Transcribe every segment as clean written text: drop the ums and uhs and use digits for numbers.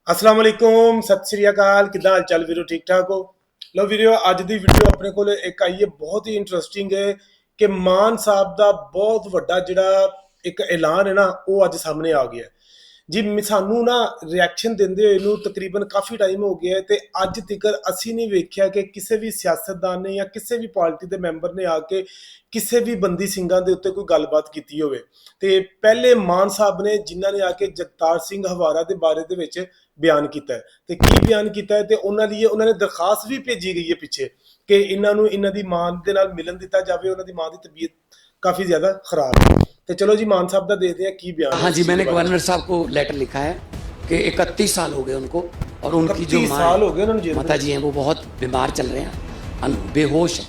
अस्सलाम वालेकुम सत श्री अकाल किदा हाल चाल वीरो ठीक ठाक हो। लो वीरो अज दी वीडियो अपने को एक आई है बहुत ही इंटरेस्टिंग है कि मान साहब का बहुत वड्डा जिहड़ा एक ऐलान है ना वो अज सामने आ गया है। जी सानू ना रिएक्शन देंदे होए नू तकरीबन काफ़ी टाइम हो गया है ते अज तिकर असी नहीं वेख्या कि किसी भी सियासतदान ने या किसी भी पार्टी के मैंबर ने आके किसी भी बंदी ਸਿੰਘਾਂ ਦੇ ਉੱਤੇ ਕੋਈ ਗੱਲਬਾਤ ਕੀਤੀ ਹੋਵੇ। ਤੇ ਪਹਿਲੇ ਮਾਨ ਸਾਹਿਬ ਨੇ ਜਿਨ੍ਹਾਂ ਨੇ ਆ ਕੇ ਜਗਤਾਰ ਸਿੰਘ ਹਵਾਰਾ ਦੇ ਬਾਰੇ ਦੇ ਵਿੱਚ ਬਿਆਨ ਕੀਤਾ ਹੈ ਤੇ ਕੀ ਬਿਆਨ ਕੀਤਾ ਹੈ ਤੇ ਉਹਨਾਂ ਲਈ ਉਹਨਾਂ ਨੇ ਦਰਖਾਸਤ ਵੀ ਭੇਜੀ ਗਈ ਹੈ ਪਿੱਛੇ ਕਿ ਇਹਨਾਂ ਨੂੰ ਇਹਨਾਂ ਦੀ ਮਾਂ ਦੇ ਨਾਲ ਮਿਲਣ ਦਿੱਤਾ ਜਾਵੇ। ਉਹਨਾਂ ਦੀ ਮਾਂ ਦੀ ਤਬੀਅਤ काफ़ी ज़्यादा ख़राब है। तो चलो जी मान साहब का देखते हैं की बयान। हाँ जी, मैंने गवर्नर साहब को लेटर लिखा है कि 31 साल हो गए उनको और उनकी जो साल हो गए माता जी हैं वो बहुत बीमार चल रहे हैं, बेहोश है,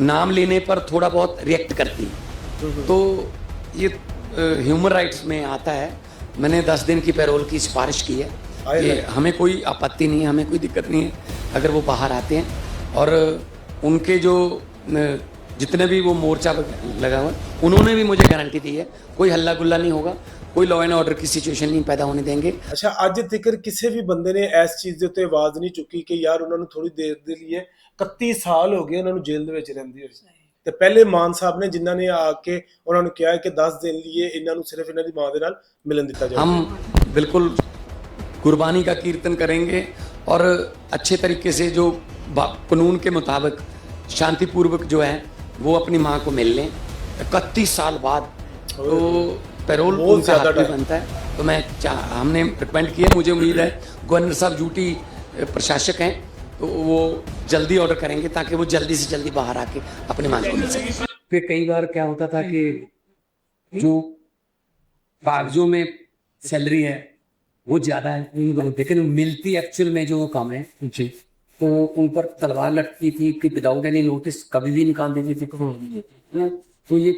नाम लेने पर थोड़ा बहुत रिएक्ट करती हैं। तो ये ह्यूमन राइट्स में आता है। मैंने 10 दिन की पैरोल की सिफारिश की है कि हमें कोई आपत्ति नहीं है, हमें कोई दिक्कत नहीं है अगर वो बाहर आते हैं। और उनके जो जितने भी वो मोर्चा लगा हुआ है उन्होंने भी मुझे गारंटी दी है कोई हल्ला गुल्ला नहीं होगा, कोई लॉ एंड ऑर्डर की सिचुएशन नहीं पैदा होने देंगे। अच्छा अज तक किसी भी बंदे ने इस चीज़ के उत्ते आवाज़ नहीं चुकी कि यार उन्होंने थोड़ी देर के लिए 31 साल हो गए उन्होंने जेल में रहंदे होए। तो पहले मान साहब ने जिन्होंने आके उन्होंने कहा है कि 10 दिन लिए इन्होंने सिर्फ इन्हों की माँ के नाल मिलन दिता जाए। हम बिल्कुल कुर्बानी का कीर्तन करेंगे और अच्छे तरीके से जो कानून के मुताबिक शांतिपूर्वक जो है वो अपनी माँ को मिल लें। 31 साल बाद तो पैरोल उनका हक भी बनता है। तो मैं हमने रिकमेंड किया, मुझे उम्मीद है गवर्नर साहब ड्यूटी प्रशासक हैं तो वो जल्दी ऑर्डर करेंगे ताकि वो जल्दी से जल्दी बाहर आके अपनी माँ को मिल सके। फिर कई बार क्या होता था कि जो कागजों में सैलरी है वो ज़्यादा है लेकिन मिलती एक्चुअल में जो कम है जी, तो उन पर तलवार लटकी थी कि विदाउट एनी नोटिस कभी भी निकाल देती थी। तो ये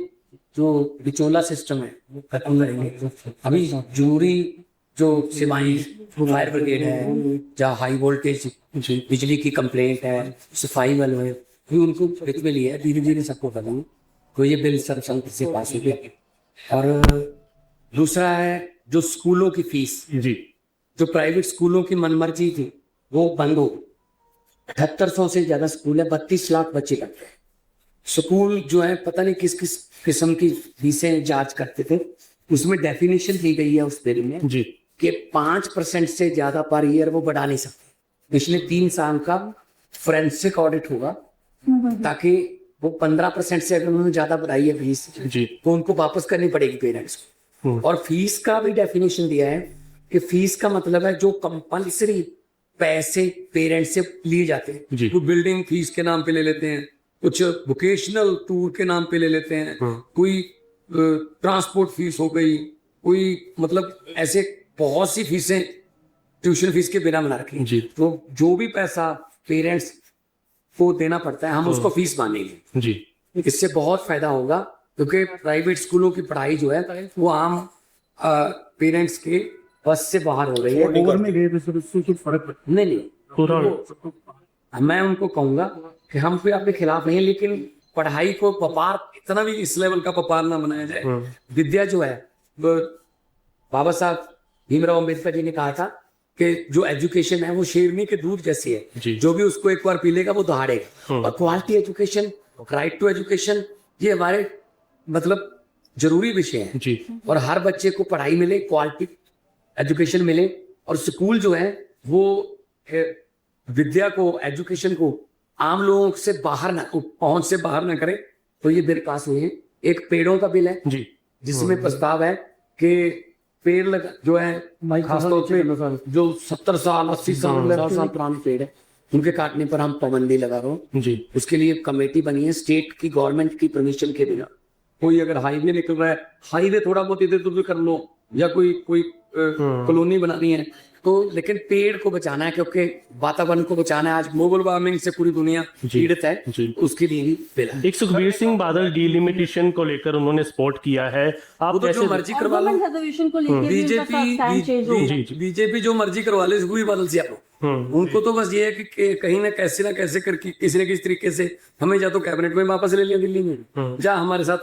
जो बिचौला सिस्टम है वो खत्म करेंगे। अभी जरूरी जो सेवाएं फायर ब्रिगेड है जहाँ हाई वोल्टेज बिजली की कंप्लेंट है, सफाई वाले हैं, भी उनको हित में लिया है, धीरे धीरे सबको करेंगे। तो ये बिल सर्वसम्मति से पास हो गया। और दूसरा है जो स्कूलों की फीस जी, जो प्राइवेट स्कूलों की मनमर्जी थी वो बंद हो। 7800 से ज्यादा स्कूल है, 32 लाख बच्चे लगते हैं। स्कूल जो है पता नहीं किस किस किस्म की फीसें चार्ज करते थे, उसमें डेफिनेशन दी गई है उस बिल में जी कि 5% से ज्यादा पर ईयर वो बढ़ा नहीं सकते। पिछले 3 साल का फोरेंसिक ऑडिट होगा ताकि वो 15% से अगर उन्होंने ज्यादा बढ़ाई है फीस जी तो उनको वापस करनी पड़ेगी पेरेंट्स को। और फीस का भी डेफिनेशन दिया है कि फीस का मतलब है जो कंपल्सरी पैसे पेरेंट्स से लिए जाते हैं जी, वो बिल्डिंग फीस के नाम पे ले लेते हैं, कुछ वोकेशनल टूर के नाम पे ले लेते हैं, कोई ट्रांसपोर्ट फीस हो गई, कोई मतलब ऐसे बहुत सी फीसें ट्यूशन फीस के बिना बना रखी जी। तो जो भी पैसा पेरेंट्स को देना पड़ता है हम उसको फीस मानेंगे जी। इससे बहुत फायदा होगा क्योंकि प्राइवेट स्कूलों की पढ़ाई जो है वो आम पेरेंट्स के बस से बाहर हो रही है। नहीं मैं उनको कहूंगा कि हम कोई आपके खिलाफ नहीं है, लेकिन पढ़ाई को व्यापार इतना भी इस लेवल का व्यापार ना बनाया जाए। विद्या जो है वो बाबा साहब भीमराव अम्बेडकर जी ने कहा था कि जो एजुकेशन है वो शेरनी के दूध जैसी है, जो भी उसको एक बार पी लेगा वो दहाड़ेगा। और quality education, right to education, ये हमारे मतलब जरूरी विषय है जी। और हर बच्चे को पढ़ाई मिले, क्वालिटी एजुकेशन मिले, और स्कूल जो है वो विद्या को, एजुकेशन को आम लोगों से बाहर ना, पहुंच से बाहर ना करे। तो ये बिल पास हुए हैं। एक पेड़ों का बिल है जी, जिसमें प्रस्ताव है कि पेड़ लगा जो है खासतौर पे जो 70 साल 80 साल पुराने पेड़ है उनके काटने पर हम पाबंदी लगा रहे हो जी। उसके लिए कमेटी बनी है स्टेट की, गवर्नमेंट की परमिशन के बिना। कोई अगर हाईवे निकल रहा है, हाईवे थोड़ा बहुत इधर उधर कर लो, या कोई कॉलोनी बनानी है तो, लेकिन पेड़ को बचाना है क्योंकि वातावरण को बचाना है। आज ग्लोबल वार्मिंग से पूरी दुनिया पीड़ित है, उसके लिए ही बिल है। एक सुखबीर सिंह बादल डीलिमिटेशन को लेकर उन्होंने सपोर्ट किया है। आप तो जो मर्जी करवा लो, बीजेपी जो मर्जी करवा ले सुखबीर बादल से, आप उनको तो बस ये है कि कहीं ना कैसे करके किसी न किसी तरीके से हमें या तो कैबिनेट में वापस ले लिया दिल्ली में, या हमारे साथ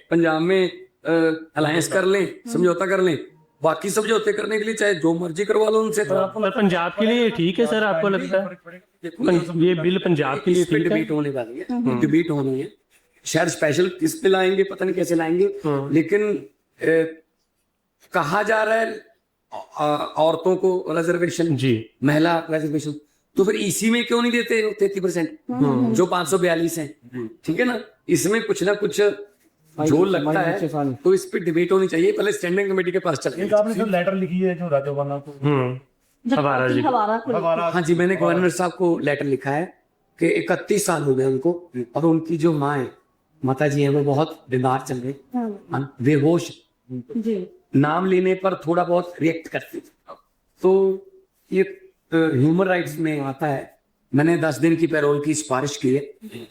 पंजाब में अलायंस कर लें, समझौता कर लें, बाकी समझौते करने के लिए चाहे जो मर्जी करवा लो उनसे। पर पंजाब के लिए ठीक है सर, आपको लगता है ये बिल पंजाब के लिए इस पे ठीक है? डिबेट होने वाली है, डिबेट होनी है। शायद स्पेशल किस पे लाएंगे पता नहीं कैसे लाएंगे, लेकिन कहा जा रहा है औरतों को रिजर्वेशन, जी महिला रिजर्वेशन, तो फिर इसी में क्यों नहीं देते 33% जो 542 है, ठीक है ना। इसमें कुछ ना कुछ जो लगता है तो इस पे डिबेट होनी चाहिए, पहले स्टैंडिंग कमेटी के पास चले। आपने सर लेटर लिखी है जो राज्यपाल को, हमारा जी हाँ जी, मैंने गवर्नर साहब को लेटर लिखा है कि 31 साल हो गए उनको, और उनकी जो माँ है, माता जी है, वो बहुत बीमार चल रही, बेहोश, नाम लेने पर थोड़ा बहुत रिएक्ट करती, तो ये ह्यूमन राइट्स में आता है। मैंने 10 दिन की पैरोल की सिफारिश की है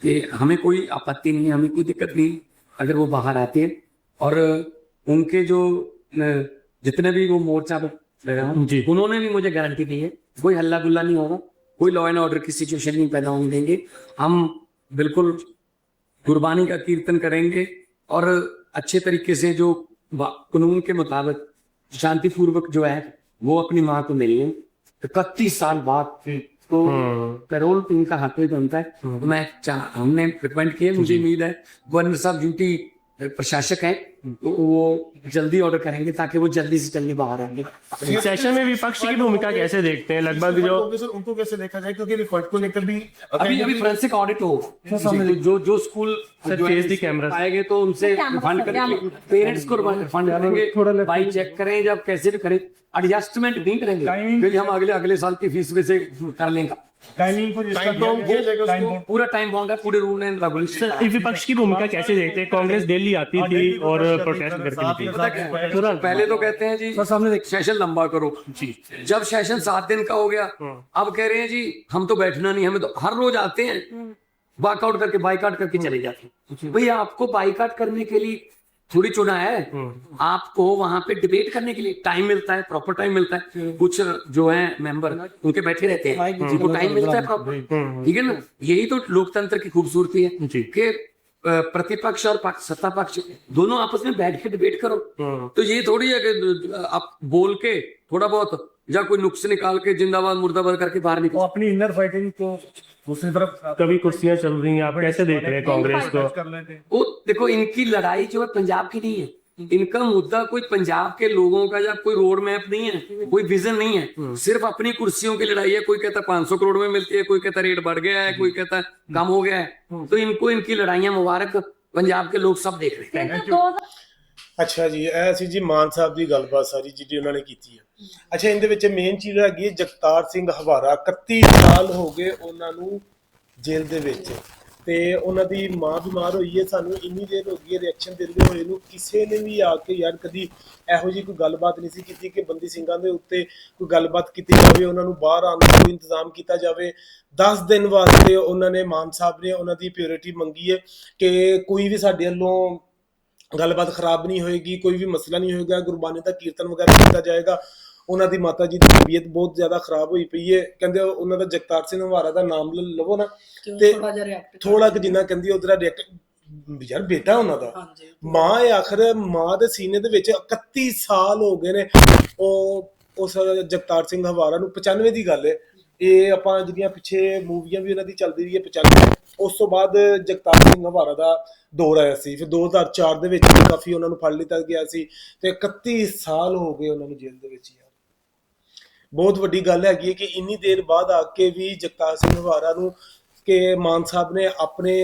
कि हमें कोई आपत्ति नहीं है, हमें कोई दिक्कत नहीं अगर वो बाहर आते हैं, और उनके जो जितने भी वो मोर्चा जी। उन्होंने भी मुझे गारंटी दी है कोई हल्ला गुल्ला नहीं होगा, कोई लॉ एंड ऑर्डर की सिचुएशन नहीं पैदा होने देंगे, हम बिल्कुल गुरबानी का कीर्तन करेंगे और अच्छे तरीके से जो कानून के मुताबिक शांतिपूर्वक जो है वो अपनी माँ को मिलेंगे। 31 साल बाद तो पैरोल तो इनका हाथ में बनता है। तो मैं हमने रिकमेंड किया, मुझे उम्मीद है गवर्नर साहब ड्यूटी प्रशासक हैं, तो वो जल्दी ऑर्डर करेंगे ताकि वो जल्दी से जल्दी बाहर आएंगे। सेशन में विपक्ष की भूमिका कैसे देखते हैं? लगभग जो उनको कैसे देखा जाए, क्योंकि रिकॉर्ड को लेकर भी अभी फोरेंसिक ऑडिट हो, जो स्कूल सर फेस दी कैमरा आएंगे तो उनसे रिफंड करेंगे, पेरेंट्स को रिफंड करेंगे, भाई चेक करें, जब कैसे भी करें, एडजस्टमेंट नहीं करेंगे, फिर हम अगले साल की फीस में से कर लेंगे। टाइमिंग को जिसका तो पूरा टाइम बॉन्ड है, पूरे रूल एंड रेगुलेशन। सर विपक्ष की भूमिका कैसे देखते हैं? कांग्रेस दिल्ली आती थी और प्रोटेस्ट करती थी। पता क्या है? पहले तो कहते हैं जी सामने सेशन लंबा करो जी, जब सेशन 7 दिन का हो गया, अब कह रहे हैं जी हम तो बैठना नहीं, हमें तो हर रोज आते हैं वॉकआउट करके बाइकआउट करके चले जाते हैं। भैया आपको बाइकआउट करने के लिए थोड़ी चुना है, आपको वहां पे डिबेट करने के लिए टाइम मिलता है, प्रॉपर टाइम मिलता है। कुछ जो है मेंबर उनके बैठे रहते हैं, उनको टाइम मिलता है प्रॉपर, ठीक है ना। यही तो लोकतंत्र की खूबसूरती है कि प्रतिपक्ष और सत्ता पक्ष दोनों आपस में बैठ के डिबेट करो। तो ये थोड़ी है कि आप बोल के थोड़ा बहुत या कोई नुक्स निकाल के जिंदाबाद मुर्दाबाद करके बाहर निकलो। अपनी इनर फाइटिंग को दूसरी तरफ कभी कुर्सियां चल रही हैं, आप कैसे देख रहे हैं कांग्रेस को? कर लेते हैं। वो देखो, इनकी लड़ाई जो है पंजाब की नहीं है, इनका मुद्दा कोई पंजाब के लोगों का या कोई रोड मैप नहीं है, कोई विजन नहीं है, सिर्फ अपनी कुर्सियों की लड़ाई है। कोई कहता 500 करोड़ में मिलती है, कोई कहता रेट बढ़ गया है, कोई कहता कम हो गया है। तो इनको इनकी लड़ाइयां मुबारक, पंजाब के लोग सब देख रहे हैं। ਅੱਛਾ ਜੀ, ਇਹ ਸੀ ਜੀ ਮਾਨ ਸਾਹਿਬ ਦੀ ਗੱਲਬਾਤ ਸਾਰੀ ਜਿਹੜੀ ਉਹਨਾਂ ਨੇ ਕੀਤੀ ਹੈ। ਅੱਛਾ, ਇਹਦੇ ਵਿੱਚ ਮੇਨ ਚੀਜ਼ ਹੈਗੀ ਜਗਤਾਰ ਸਿੰਘ ਹਵਾਰਾ, 31 ਸਾਲ ਹੋ ਗਏ ਉਹਨਾਂ ਨੂੰ ਜੇਲ੍ਹ ਦੇ ਵਿੱਚ, ਤੇ ਉਹਨਾਂ ਦੀ ਮਾਂ ਬਿਮਾਰ ਹੋਈ ਹੈ। ਸਾਨੂੰ ਇੰਨੀ ਦੇਰ ਹੋ ਗਈ ਰਿਐਕਸ਼ਨ ਦਿੰਦੇ ਹੋਏ ਨੂੰ, ਕਿਸੇ ਨੇ ਵੀ ਆ ਕੇ ਯਾਰ ਕਦੀ ਇਹੋ ਜਿਹੀ ਕੋਈ ਗੱਲਬਾਤ ਨਹੀਂ ਸੀ ਕੀਤੀ ਕਿ ਬੰਦੀ ਸਿੰਘਾਂ ਦੇ ਉੱਤੇ ਕੋਈ ਗੱਲਬਾਤ ਕੀਤੀ ਜਾਵੇ, ਉਹਨਾਂ ਨੂੰ ਬਾਹਰ ਆਉਣ ਦਾ ਕੋਈ ਇੰਤਜ਼ਾਮ ਕੀਤਾ ਜਾਵੇ। 10 ਦਿਨ ਵਾਸਤੇ ਉਹਨਾਂ ਨੇ, ਮਾਨ ਸਾਹਿਬ ਨੇ ਉਹਨਾਂ ਦੀ ਪਿਓਰਿਟੀ ਮੰਗੀ ਹੈ ਕਿ ਕੋਈ ਵੀ ਸਾਡੇ ਵੱਲੋਂ ਗੱਲਬਾਤ ਖਰਾਬ ਨਹੀਂ ਹੋਏਗੀ, ਕੋਈ ਵੀ ਮਸਲਾ ਨਹੀਂ ਹੋਏਗਾ, ਗੁਰਬਾਣੀ ਦਾ ਕੀਰਤਨ ਵਗੈਰਾ ਕੀਤਾ ਜਾਏਗਾ। ਉਹਨਾਂ ਦੀ ਮਾਤਾ ਜੀ ਦੀ ਤਬੀਅਤ ਬਹੁਤ ਜ਼ਿਆਦਾ ਖਰਾਬ ਹੋਈ ਪਈ ਹੈ, ਕਹਿੰਦੇ ਉਹਨਾਂ ਦਾ ਜਗਤਾਰ ਸਿੰਘ ਹਵਾਰਾ ਦਾ ਨਾਮ ਲਵੋ ਨਾ, ਤੇ ਥੋੜਾ ਕਿ ਜਿੰਨਾ ਕਹਿੰਦੀ ਉਹਦਾ ਰਿਐਕਟ ਯਾਰ ਬੇਟਾ ਉਹਨਾਂ ਦਾ ਮਾਂ ਹੈ, ਆਖਰ ਮਾਂ ਦੇ ਸੀਨੇ ਦੇ ਵਿੱਚ 31 ਸਾਲ ਹੋ ਗਏ ਨੇ। ਉਹ ਉਸ ਜਗਤਾਰ ਸਿੰਘ ਹਵਾਰਾ ਨੂੰ 95 ਦੀ ਗੱਲ ਹੈ, ਇਹ ਆਪਾਂ ਜਿਹੜੀਆਂ ਪਿੱਛੇ ਮੂਵੀਆਂ ਵੀ ਉਹਨਾਂ ਦੀ ਚੱਲਦੀ ਰਹੀ ਹੈ 95, ਉਸ ਤੋਂ ਬਾਅਦ ਜਗਤਾਰ ਸਿੰਘ ਹਵਾਰਾ ਦਾ ਦੌਰ ਆਇਆ ਸੀ, ਫਿਰ 2004 ਦੇ ਵਿੱਚ ਵੀ ਕਾਫੀ ਉਹਨਾਂ ਨੂੰ ਫੜ ਲਿੱਤਾ ਗਿਆ ਸੀ, ਤੇ 31 ਸਾਲ ਹੋ ਗਏ ਉਹਨਾਂ ਨੂੰ ਜੇਲ੍ਹ ਦੇ ਵਿੱਚ। ਯਾਰ ਬਹੁਤ ਵੱਡੀ ਗੱਲ ਹੈਗੀ ਹੈ ਕਿ ਇੰਨੀ ਦੇਰ ਬਾਅਦ ਆ ਕੇ ਵੀ ਜਗਤਾਰ ਸਿੰਘ ਹਵਾਰਾ ਨੂੰ ਕਿ ਮਾਨ ਸਾਹਿਬ ਨੇ ਆਪਣੇ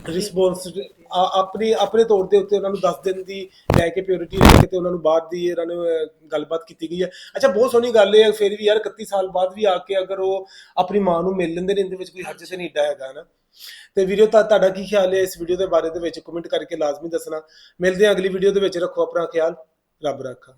ਰਿਸਪੌਂਸ ਆਪਣੇ ਤੌਰ ਦੇ ਉੱਤੇ ਉਹਨਾਂ ਨੂੰ 10 ਦਿਨ ਦੀ ਲੈ ਕੇ ਪਿਓਰਿਟੀ ਲੈ ਕੇ ਤੇ ਉਹਨਾਂ ਨੂੰ ਬਾਅਦ ਦੀ ਇਹਨਾਂ ਨੂੰ ਗੱਲਬਾਤ ਕੀਤੀ ਗਈ ਹੈ। ਅੱਛਾ, ਬਹੁਤ ਸੋਹਣੀ ਗੱਲ ਹੈ, ਫਿਰ ਵੀ ਯਾਰ 31 ਸਾਲ ਬਾਅਦ ਵੀ ਆ ਕੇ ਅਗਰ ਉਹ ਆਪਣੀ ਮਾਂ ਨੂੰ ਮਿਲ ਲੈਂਦੇ ਨੇ, ਇਹਦੇ ਵਿੱਚ ਕੋਈ ਹਰਜ ਤੇ ਨਹੀਂ ਏਡਾ ਹੈਗਾ ਨਾ। ਤੇ ਵੀਡੀਓ ਤੁਹਾਡਾ ਕੀ ਖਿਆਲ ਹੈ ਇਸ ਵੀਡੀਓ ਦੇ ਬਾਰੇ ਦੇ ਵਿੱਚ ਕਮੈਂਟ ਕਰਕੇ ਲਾਜ਼ਮੀ ਦੱਸਣਾ। ਮਿਲਦੇ ਹਾਂ ਅਗਲੀ ਵੀਡੀਓ ਦੇ ਵਿੱਚ, ਰੱਖੋ ਆਪਣਾ ਖਿਆਲ, ਰੱਬ ਰੱਖਾ।